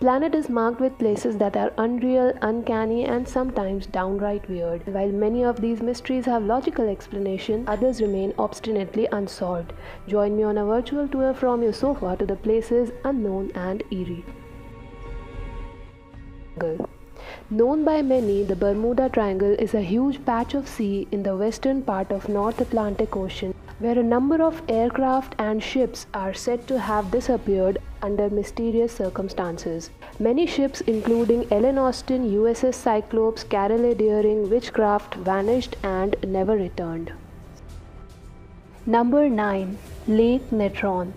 Planet is marked with places that are unreal, uncanny, and sometimes downright weird. While many of these mysteries have logical explanation, others remain obstinately unsolved. Join me on a virtual tour from your sofa to the places unknown and eerie. Known by many, the Bermuda Triangle is a huge patch of sea in the western part of North Atlantic Ocean, where a number of aircraft and ships are said to have disappeared under mysterious circumstances. Many ships, including Ellen Austin, USS Cyclops, Carol A. Deering, Witchcraft, vanished and never returned. Number 9. Lake Natron.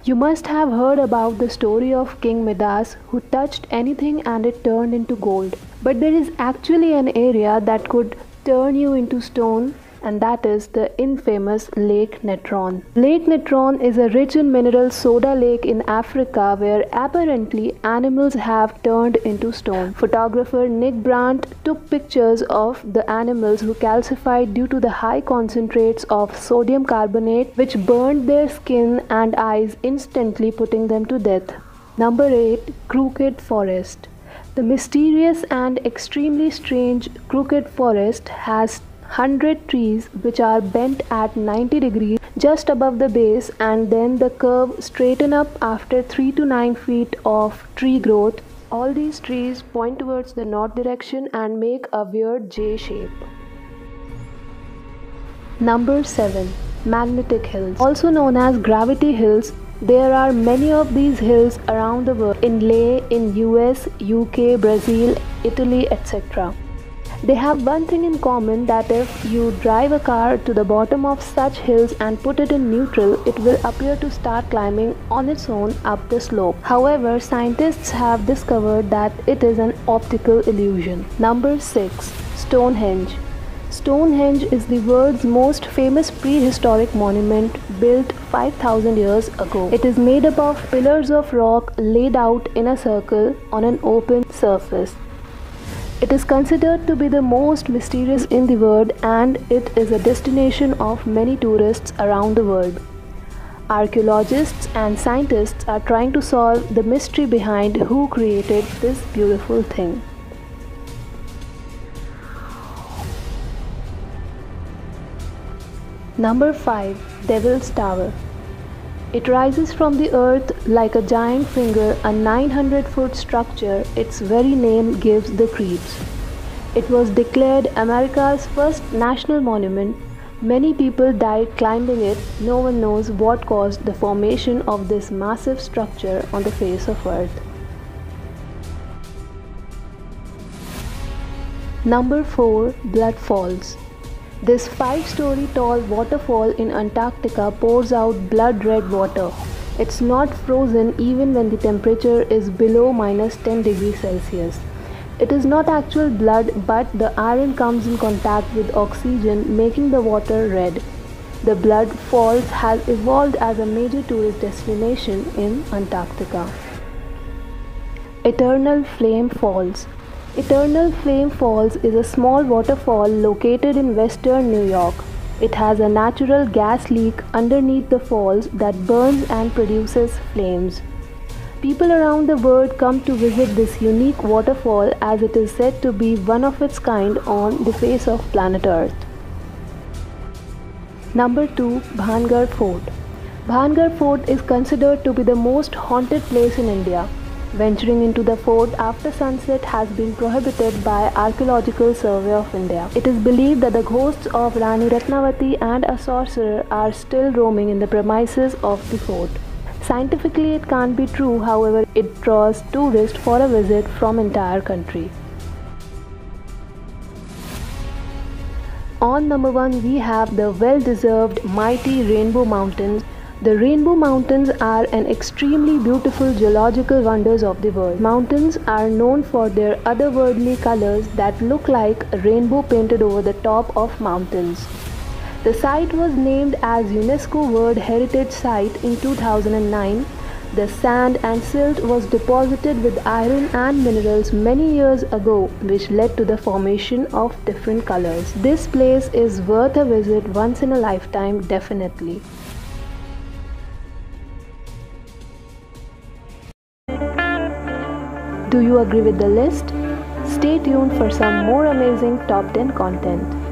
You must have heard about the story of King Midas who touched anything and it turned into gold. But there is actually an area that could turn you into stone, and that is the infamous Lake Natron. Lake Natron is a rich in mineral soda lake in Africa where apparently animals have turned into stone. Photographer Nick Brandt took pictures of the animals who calcified due to the high concentrates of sodium carbonate which burned their skin and eyes, instantly putting them to death. Number 8. Crooked Forest. The mysterious and extremely strange Crooked Forest has 100 trees which are bent at 90 degrees just above the base, and then the curve straighten up after 3 to 9 feet of tree growth. All these trees point towards the north direction and make a weird J shape. Number 7. Magnetic Hills. Also known as Gravity Hills, there are many of these hills around the world, in Leh, in US, UK, Brazil, Italy, etc. They have one thing in common, that if you drive a car to the bottom of such hills and put it in neutral, it will appear to start climbing on its own up the slope. However, scientists have discovered that it is an optical illusion. Number 6. Stonehenge. Stonehenge is the world's most famous prehistoric monument, built 5,000 years ago. It is made up of pillars of rock laid out in a circle on an open surface. It is considered to be the most mysterious in the world, and it is a destination of many tourists around the world. Archaeologists and scientists are trying to solve the mystery behind who created this beautiful thing. Number 5. Devil's Tower. It rises from the earth like a giant finger, a 900-foot structure. Its very name gives the creeps. It was declared America's first national monument. Many people died climbing it. No one knows what caused the formation of this massive structure on the face of Earth. Number 4. Blood Falls. This 5-story tall waterfall in Antarctica pours out blood red water. It's not frozen even when the temperature is below -10 degrees Celsius. It is not actual blood, but the iron comes in contact with oxygen, making the water red. The Blood Falls has evolved as a major tourist destination in Antarctica. Eternal Flame Falls. Eternal Flame Falls is a small waterfall located in western New York. It has a natural gas leak underneath the falls that burns and produces flames. People around the world come to visit this unique waterfall, as it is said to be one of its kind on the face of planet Earth. Number 2. Bhangar Fort. Bhangar Fort is considered to be the most haunted place in India. Venturing into the fort after sunset has been prohibited by Archaeological Survey of India. It is believed that the ghosts of Rani Ratnavati and a sorcerer are still roaming in the premises of the fort. Scientifically, it can't be true, however, it draws tourists for a visit from entire country. On number 1, we have the well-deserved mighty Rainbow Mountains. The Rainbow Mountains are an extremely beautiful geological wonders of the world. Mountains are known for their otherworldly colors that look like a rainbow painted over the top of mountains. The site was named as UNESCO World Heritage Site in 2009. The sand and silt was deposited with iron and minerals many years ago, which led to the formation of different colors. This place is worth a visit once in a lifetime, definitely. Do you agree with the list? Stay tuned for some more amazing top 10 content.